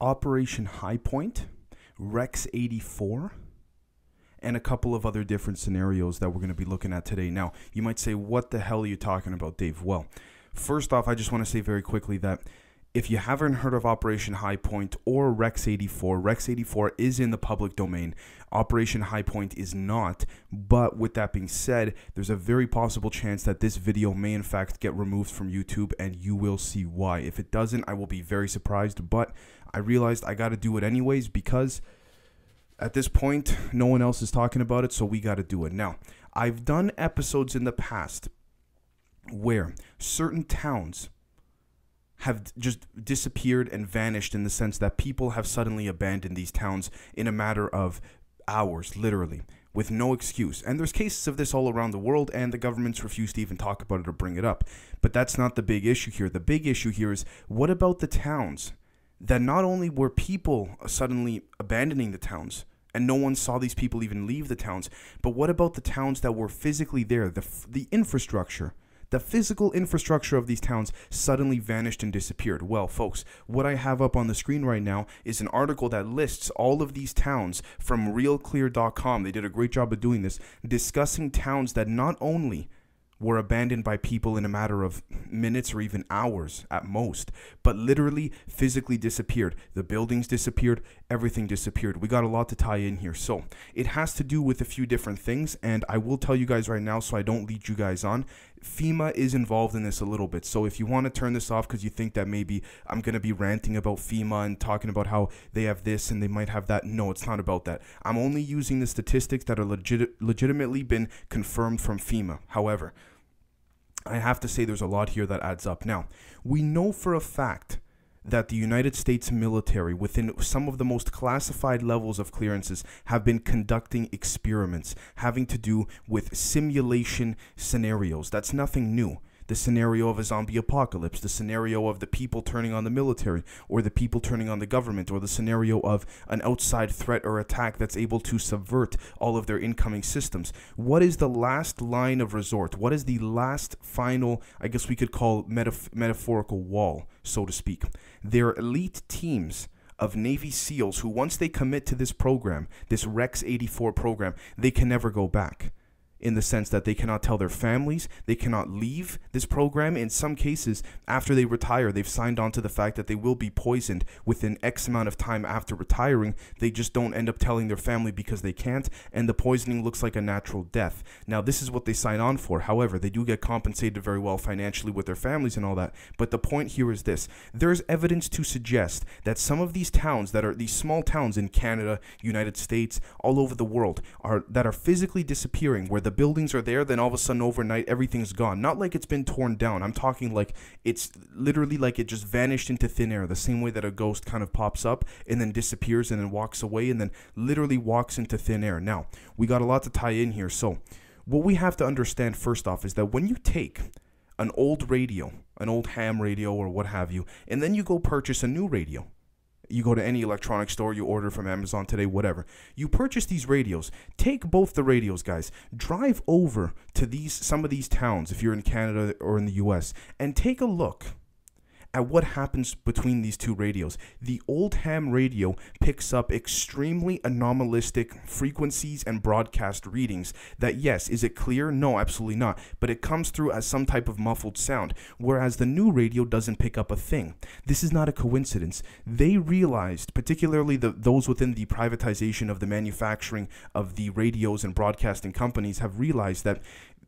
Operation High Point, Rex 84, and a couple of other different scenarios that we're going to be looking at today. Now, you might say, what the hell are you talking about, Dave? Well, first off, I just want to say very quickly that if you haven't heard of Operation High Point or Rex 84, Rex 84 is in the public domain. Operation High Point is not. But with that being said, there's a very possible chance that this video may in fact get removed from YouTube, and you will see why. If it doesn't, I will be very surprised. But I realized I got to do it anyways because at this point, no one else is talking about it, so we got to do it. Now, I've done episodes in the past where certain towns have just disappeared and vanished, in the sense that people have suddenly abandoned these towns in a matter of hours, literally, with no excuse. And there's cases of this all around the world, and the governments refuse to even talk about it or bring it up. But that's not the big issue here. The big issue here is, what about the towns that not only were people suddenly abandoning the towns, and no one saw these people even leave the towns, but what about the towns that were physically there, the infrastructure? The physical infrastructure of these towns suddenly vanished and disappeared. Well, folks, what I have up on the screen right now is an article that lists all of these towns from realclear.com. They did a great job of doing this, discussing towns that not only were abandoned by people in a matter of minutes or even hours at most, but literally physically disappeared. The buildings disappeared, everything disappeared. We got a lot to tie in here. So it has to do with a few different things, and I will tell you guys right now so I don't lead you guys on. FEMA is involved in this a little bit. So if you want to turn this off because you think that maybe I'm going to be ranting about FEMA and talking about how they have this and they might have that, no, it's not about that. I'm only using the statistics that are legitimately been confirmed from FEMA. However, I have to say there's a lot here that adds up. Now, we know for a fact that the United States military, within some of the most classified levels of clearances, have been conducting experiments having to do with simulation scenarios. That's nothing new. The scenario of a zombie apocalypse, the scenario of the people turning on the military or the people turning on the government, or the scenario of an outside threat or attack that's able to subvert all of their incoming systems. What is the last line of resort? What is the last final, I guess we could call metaphorical wall, so to speak? They're elite teams of Navy SEALs who, once they commit to this program, this Rex 84 program, they can never go back. In the sense that they cannot tell their families, they cannot leave this program. In some cases, after they retire, they've signed on to the fact that they will be poisoned within X amount of time after retiring. They just don't end up telling their family because they can't, and the poisoning looks like a natural death. Now, this is what they sign on for. However, they do get compensated very well financially with their families and all that. But the point here is this. There's evidence to suggest that some of these towns that are these small towns in Canada, United States, all over the world, that are physically disappearing, where the buildings are there, then all of a sudden overnight everything's gone. Not like it's been torn down. I'm talking like it's literally like it just vanished into thin air, the same way that a ghost kind of pops up and then disappears and then walks away and then literally walks into thin air. Now, we got a lot to tie in here. So what we have to understand first off is that when you take an old radio, an old ham radio or what have you, and then you go purchase a new radio, you go to any electronic store, you order from Amazon today, whatever. You purchase these radios. Take both the radios, guys. Drive over to some of these towns, if you're in Canada or in the US, and take a look at what happens between these two radios. The old ham radio picks up extremely anomalistic frequencies and broadcast readings that, yes, is it clear? No, absolutely not. But it comes through as some type of muffled sound, whereas the new radio doesn't pick up a thing. This is not a coincidence. They realized, particularly those within the privatization of the manufacturing of the radios and broadcasting companies, have realized that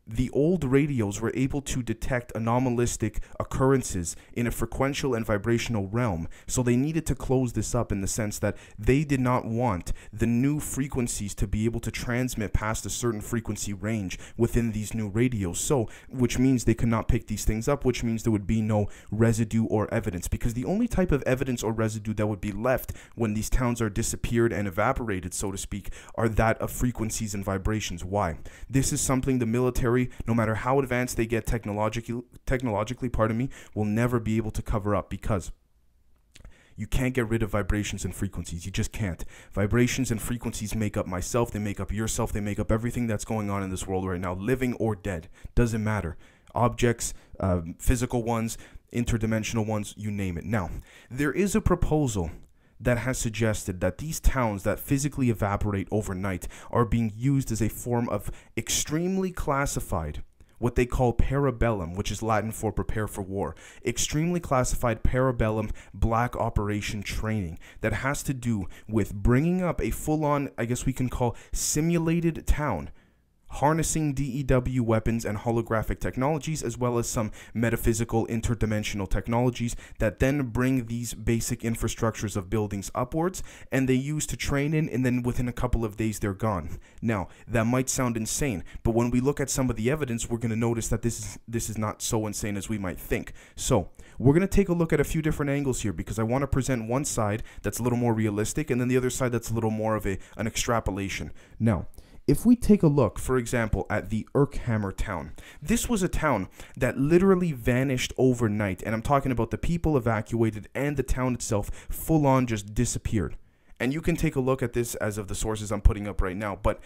the old radios were able to detect anomalistic occurrences in a frequential and vibrational realm. So they needed to close this up in the sense that they did not want the new frequencies to be able to transmit past a certain frequency range within these new radios. So, which means they could not pick these things up, which means there would be no residue or evidence, because the only type of evidence or residue that would be left when these towns are disappeared and evaporated, so to speak, are that of frequencies and vibrations. Why? This is something the military, no matter how advanced they get technologically, will never be able to cover up, because you can't get rid of vibrations and frequencies. You just can't. Vibrations and frequencies make up myself, they make up yourself, they make up everything that's going on in this world right now, living or dead. Doesn't matter. Objects, physical ones, interdimensional ones, you name it. Now, there is a proposal that has suggested that these towns that physically evaporate overnight are being used as a form of extremely classified, what they call PARA-BELLUM, which is Latin for prepare for war, extremely classified PARA-BELLUM black operation training that has to do with bringing up a full-on, I guess we can call, simulated town, harnessing DEW weapons and holographic technologies, as well as some metaphysical interdimensional technologies that then bring these basic infrastructures of buildings upwards, and they use to train in, and then within a couple of days they're gone. Now, that might sound insane, but when we look at some of the evidence, we're going to notice that this is not so insane as we might think. So we're going to take a look at a few different angles here, because I want to present one side that's a little more realistic, and then the other side that's a little more of an extrapolation. Now, if we take a look, for example, at the Urkhammer town, this was a town that literally vanished overnight, and I'm talking about the people evacuated and the town itself full on just disappeared. And you can take a look at this as of the sources I'm putting up right now, but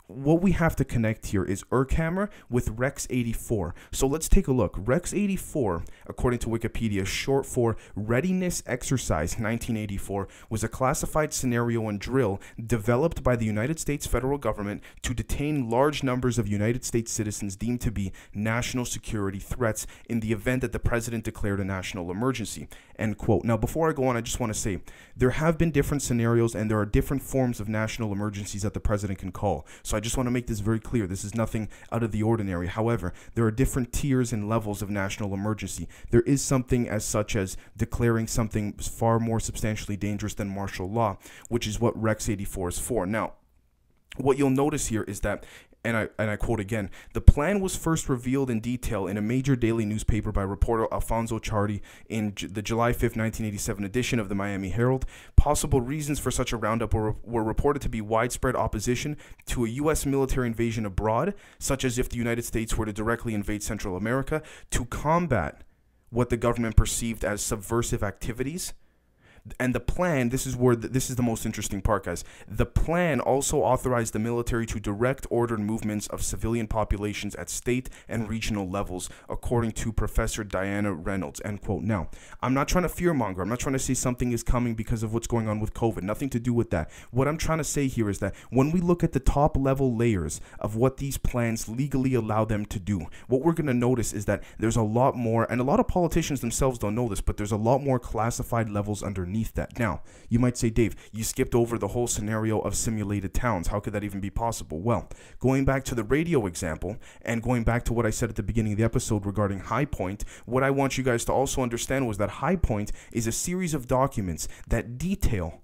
what we have to connect here is Urkhammer with Rex 84. So let's take a look. Rex 84, according to Wikipedia, short for Readiness Exercise 1984, was a classified scenario and drill developed by the United States federal government to detain large numbers of United States citizens deemed to be national security threats in the event that the president declared a national emergency. End quote. Now, before I go on, I just want to say there have been different scenarios and there are different forms of national emergencies that the president can call. So I just want to make this very clear. This is nothing out of the ordinary. However, there are different tiers and levels of national emergency. There is something as such as declaring something far more substantially dangerous than martial law, which is what Rex 84 is for. Now, what you'll notice here is that, and I quote again, the plan was first revealed in detail in a major daily newspaper by reporter Alfonso Chardi in the July 5th, 1987 edition of the Miami Herald. Possible reasons for such a roundup were reported to be widespread opposition to a U.S. military invasion abroad, such as if the United States were to directly invade Central America, to combat what the government perceived as subversive activities. And the plan, this is the most interesting part, guys. The plan also authorized the military to direct ordered movements of civilian populations at state and regional levels, according to Professor Diana Reynolds, end quote. Now, I'm not trying to fearmonger. I'm not trying to say something is coming because of what's going on with COVID. Nothing to do with that. What I'm trying to say here is that when we look at the top level layers of what these plans legally allow them to do, what we're going to notice is that there's a lot more, and a lot of politicians themselves don't know this, but there's a lot more classified levels underneath that. Now, you might say, Dave, you skipped over the whole scenario of simulated towns. How could that even be possible? Well, going back to the radio example and going back to what I said at the beginning of the episode regarding High Point, what I want you guys to also understand was that High Point is a series of documents that detail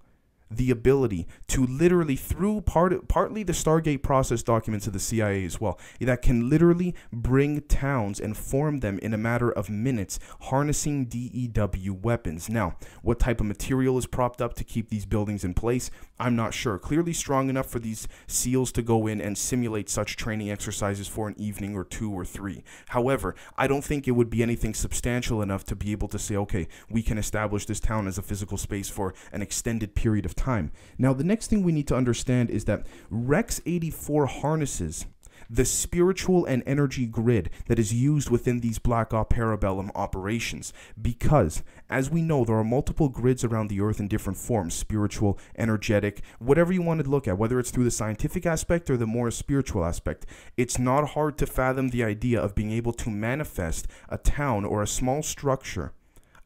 the ability to literally, through partly the Stargate process documents of the CIA as well, that can literally bring towns and form them in a matter of minutes, harnessing DEW weapons. Now, what type of material is propped up to keep these buildings in place? I'm not sure. Clearly strong enough for these SEALs to go in and simulate such training exercises for an evening or 2 or 3. However, I don't think it would be anything substantial enough to be able to say, okay, we can establish this town as a physical space for an extended period of time. Now, the next thing we need to understand is that Rex 84 harnesses the spiritual and energy grid that is used within these Black Ops PARA-BELLUM operations, because, as we know, there are multiple grids around the earth in different forms: spiritual, energetic, whatever you want to look at, whether it's through the scientific aspect or the more spiritual aspect. It's not hard to fathom the idea of being able to manifest a town or a small structure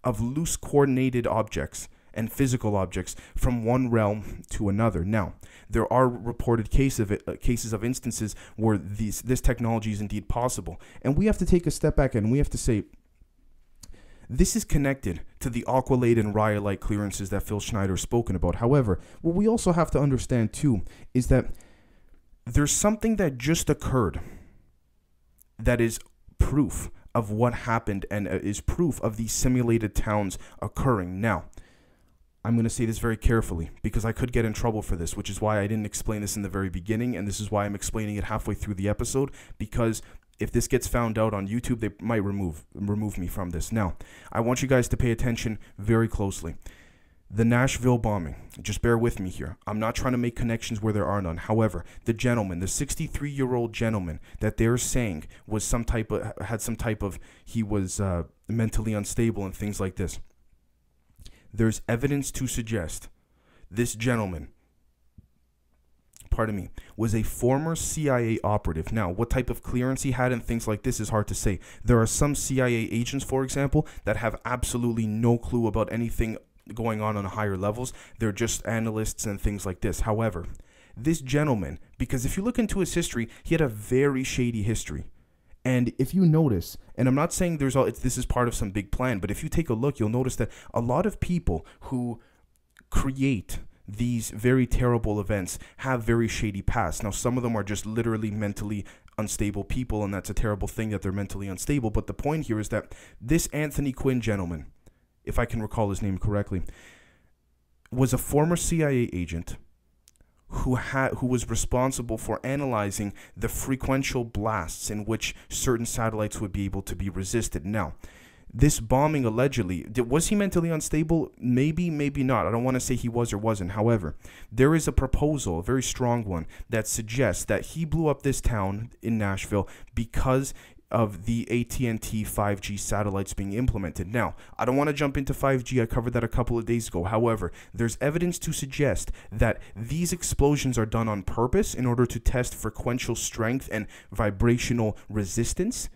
of loose coordinated objects and physical objects from one realm to another. Now, there are reported cases of instances where this technology is indeed possible. And we have to take a step back and we have to say, this is connected to the Aqualate and Rhyolite clearances that Phil Schneider has spoken about. However, what we also have to understand too is that there's something that just occurred that is proof of what happened and is proof of these simulated towns occurring. Now, I'm going to say this very carefully because I could get in trouble for this, which is why I didn't explain this in the very beginning, and this is why I'm explaining it halfway through the episode, because if this gets found out on YouTube, they might remove me from this. Now, I want you guys to pay attention very closely. The Nashville bombing, just bear with me here. I'm not trying to make connections where there are none. However, the gentleman, the 63-year-old gentleman that they're saying was he was mentally unstable and things like this. there's evidence to suggest this gentleman, was a former CIA operative. Now, what type of clearance he had and things like this is hard to say. There are some CIA agents, for example, that have absolutely no clue about anything going on higher levels. They're just analysts and things like this. However, this gentleman, because if you look into his history, he had a very shady history. And if you notice, and I'm not saying this is part of some big plan, but if you take a look, you'll notice that a lot of people who create these very terrible events have very shady pasts. Now, some of them are just literally mentally unstable people, and that's a terrible thing that they're mentally unstable. But the point here is that this Anthony Quinn gentleman, if I can recall his name correctly, was a former CIA agent who was responsible for analyzing the frequential blasts in which certain satellites would be able to be resisted. Now, this bombing allegedly, was he mentally unstable? Maybe, maybe not. I don't want to say he was or wasn't. However, there is a proposal, a very strong one, that suggests that he blew up this town in Nashville because of the AT&T 5G satellites being implemented. Now, I don't want to jump into 5G. I covered that a couple of days ago. However, there's evidence to suggest that these explosions are done on purpose in order to test frequential strength and vibrational resistance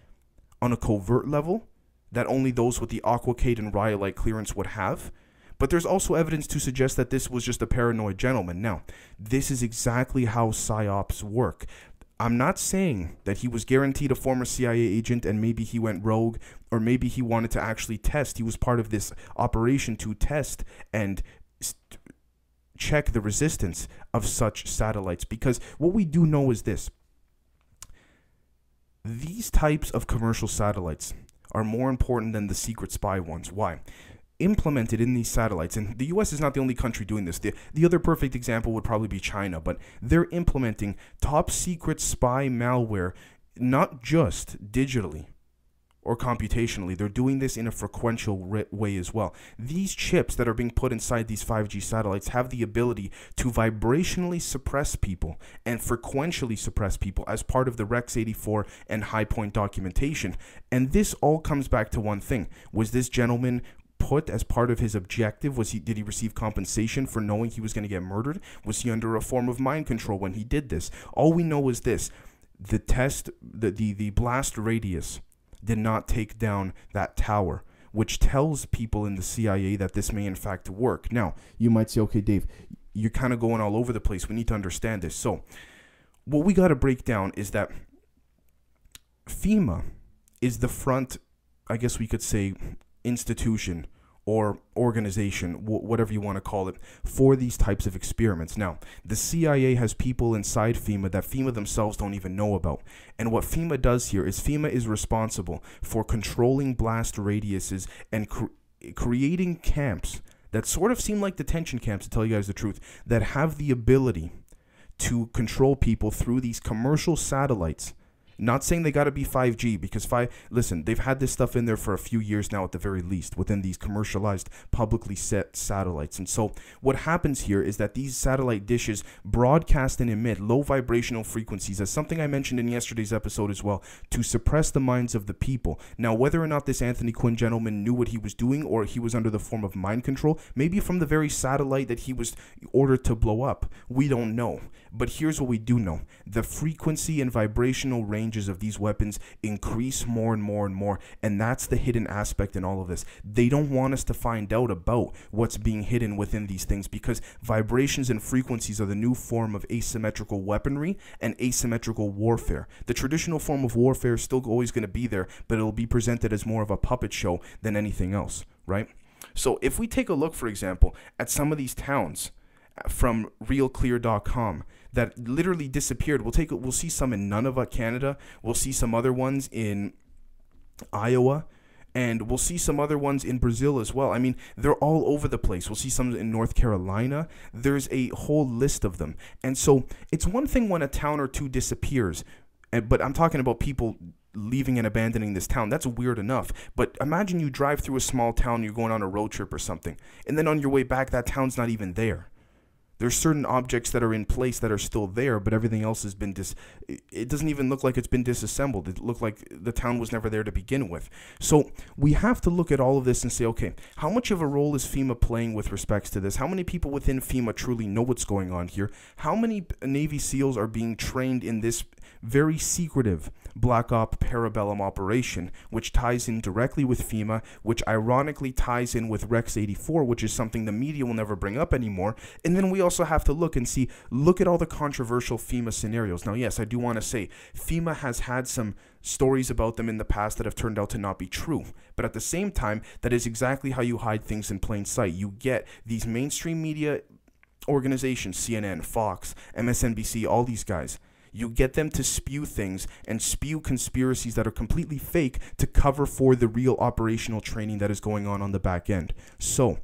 on a covert level that only those with the Aquacade and Rhyolite clearance would have. But there's also evidence to suggest that this was just a paranoid gentleman. Now, this is exactly how PSYOPs work. I'm not saying that he was guaranteed a former CIA agent and maybe he went rogue, or maybe he wanted to actually test. He was part of this operation to test and check the resistance of such satellites. Because what we do know is this: these types of commercial satellites are more important than the secret spy ones. Why? Implemented in these satellites, and the US is not the only country doing this. The other perfect example would probably be China, but they're implementing top secret spy malware, not just digitally or computationally. They're doing this in a frequential way as well. These chips that are being put inside these 5G satellites have the ability to vibrationally suppress people and frequentially suppress people as part of the Rex 84 and High Point documentation. And this all comes back to one thing. Was this gentleman put as part of his objective? Did he receive compensation for knowing he was going to get murdered? Was he under a form of mind control when he did this? All we know is this: the blast radius did not take down that tower, which tells people in the CIA that this may in fact work. Now, you might say, okay, Dave, you're kind of going all over the place. We need to understand this. So what we got to break down is that FEMA is the front, I guess we could say, institution or organization, whatever you want to call it, for these types of experiments. Now, the CIA has people inside FEMA that FEMA themselves don't even know about. And what FEMA does here is FEMA is responsible for controlling blast radiuses and creating camps that sort of seem like detention camps, to tell you guys the truth, that have the ability to control people through these commercial satellites. Not saying they got to be 5G, because listen, they've had this stuff in there for a few years now at the very least, within these commercialized, publicly set satellites. And so what happens here is that these satellite dishes broadcast and emit low vibrational frequencies, as something I mentioned in yesterday's episode as well, to suppress the minds of the people. Now, whether or not this Anthony Quinn gentleman knew what he was doing, or he was under the form of mind control, maybe from the very satellite that he was ordered to blow up, we don't know. But here's what we do know: the frequency and vibrational ranges of these weapons increase more and more and more, and that's the hidden aspect in all of this. They don't want us to find out about what's being hidden within these things, because vibrations and frequencies are the new form of asymmetrical weaponry and asymmetrical warfare. The traditional form of warfare is still always going to be there, but it'll be presented as more of a puppet show than anything else, right? So if we take a look, for example, at some of these towns from realclear.com that literally disappeared. We'll see some in Nunavut, Canada. We'll see some other ones in Iowa, and we'll see some other ones in Brazil as well. I mean, they're all over the place. We'll see some in North Carolina. There's a whole list of them. And so it's one thing when a town or two disappears, but I'm talking about people leaving and abandoning this town. That's weird enough. But imagine you drive through a small town, you're going on a road trip or something, and then on your way back, that town's not even there. There's certain objects that are in place that are still there, but everything else has been it doesn't even look like it's been disassembled. It looked like the town was never there to begin with. So we have to look at all of this and say, okay, how much of a role is FEMA playing with respects to this? How many people within FEMA truly know what's going on here? How many Navy SEALs are being trained in this very secretive Black Op PARA-BELLUM operation, which ties in directly with FEMA, which ironically ties in with Rex 84, which is something the media will never bring up anymore. And then we also have to look at all the controversial FEMA scenarios. Now, yes, I do want to say FEMA has had some stories about them in the past that have turned out to not be true. But at the same time, that is exactly how you hide things in plain sight. You get these mainstream media organizations, CNN, Fox, MSNBC, all these guys. You get them to spew things and spew conspiracies that are completely fake to cover for the real operational training that is going on the back end. So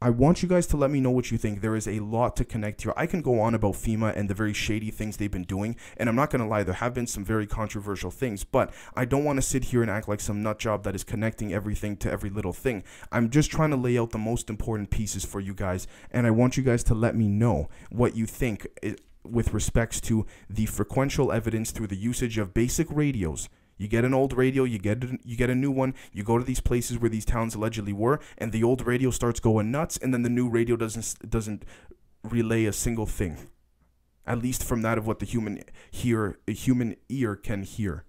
I want you guys to let me know what you think. There is a lot to connect here. I can go on about FEMA and the very shady things they've been doing, and I'm not going to lie, there have been some very controversial things, but I don't want to sit here and act like some nut job that is connecting everything to every little thing. I'm just trying to lay out the most important pieces for you guys, and I want you guys to let me know what you think with respects to the frequential evidence through the usage of basic radios. You get an old radio, you get a new one, you go to these places where these towns allegedly were, and the old radio starts going nuts, and then the new radio doesn't relay a single thing, at least from that of what the human ear can hear.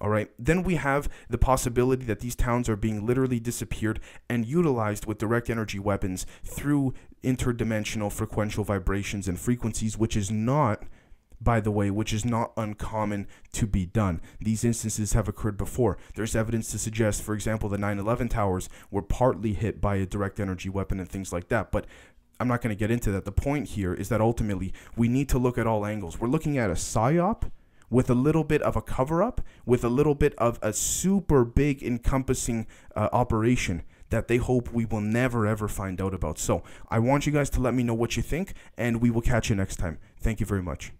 All right. Then we have the possibility that these towns are being literally disappeared and utilized with direct energy weapons through interdimensional frequential vibrations and frequencies, which is not, by the way, uncommon to be done. These instances have occurred before. There's evidence to suggest, for example, the 9/11 towers were partly hit by a direct energy weapon and things like that. But I'm not going to get into that. The point here is that ultimately we need to look at all angles. We're looking at a psyop with a little bit of a cover-up, with a little bit of a super big encompassing operation that they hope we will never, ever find out about. So I want you guys to let me know what you think, and we will catch you next time. Thank you very much.